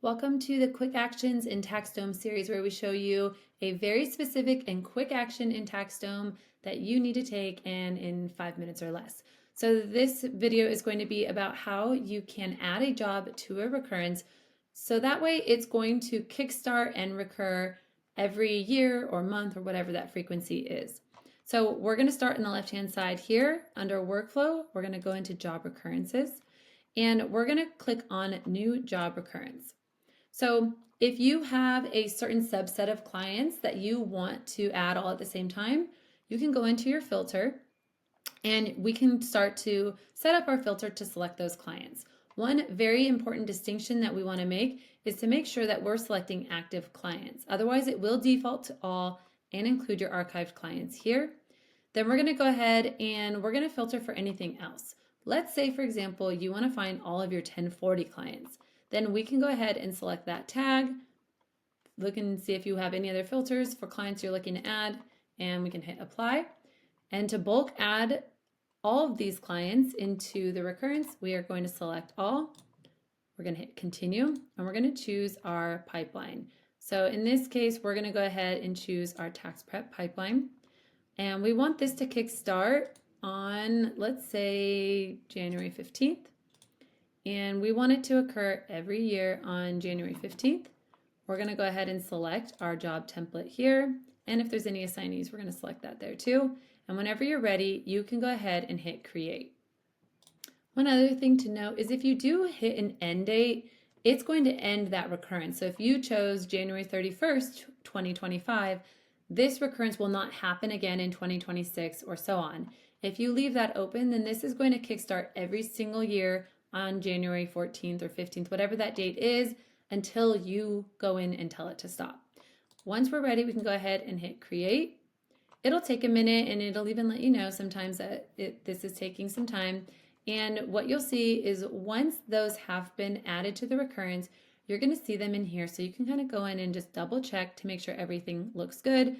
Welcome to the Quick Actions in TaxDome series, where we show you a very specific and quick action in TaxDome that you need to take in 5 minutes or less. So this video is going to be about how you can add a job to a recurrence. So that way it's going to kickstart and recur every year or month or whatever that frequency is. So we're going to start on the left-hand side here under workflow. We're going to go into job recurrences and we're going to click on new job recurrence. So if you have a certain subset of clients that you want to add all at the same time, you can go into your filter and we can start to set up our filter to select those clients. One very important distinction that we want to make is to make sure that we're selecting active clients. Otherwise, it will default to all and include your archived clients here. Then we're going to go ahead and we're going to filter for anything else. Let's say, for example, you want to find all of your 1040 clients. Then we can go ahead and select that tag, look and see if you have any other filters for clients you're looking to add, and we can hit apply. And to bulk add all of these clients into the recurrence, we are going to select all. We're going to hit continue, and we're going to choose our pipeline. So in this case, we're going to go ahead and choose our tax prep pipeline. And we want this to kickstart on, let's say, January 15th. And we want it to occur every year on January 15th. We're going to go ahead and select our job template here. And if there's any assignees, we're going to select that there too. And whenever you're ready, you can go ahead and hit create. One other thing to note is if you do hit an end date, it's going to end that recurrence. So if you chose January 31st, 2025, this recurrence will not happen again in 2026 or so on. If you leave that open, then this is going to kickstart every single year on January 14th or 15th, whatever that date is, until you go in and tell it to stop. Once we're ready, we can go ahead and hit create. It'll take a minute and it'll even let you know sometimes that this is taking some time. And what you'll see is once those have been added to the recurrence, you're going to see them in here. So you can kind of go in and just double check to make sure everything looks good.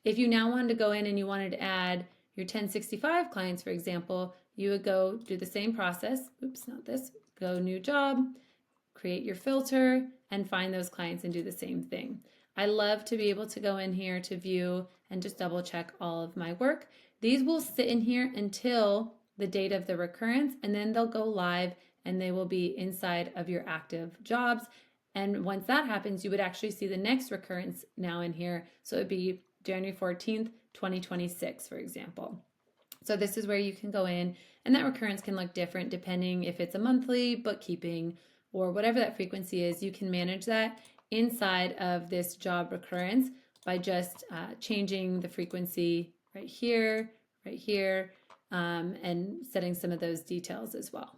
If you now wanted to go in and you wanted to add your 1065 clients, for example, you would go do the same process. Oops, not this. Go new job, create your filter, and find those clients and do the same thing. I love to be able to go in here to view and just double check all of my work. These will sit in here until the date of the recurrence, and then they'll go live and they will be inside of your active jobs. And once that happens, you would actually see the next recurrence now in here. So it'd be January 14th, 2026, for example. So this is where you can go in, and that recurrence can look different depending if it's a monthly bookkeeping or whatever that frequency is. You can manage that inside of this job recurrence by just changing the frequency right here, and setting some of those details as well.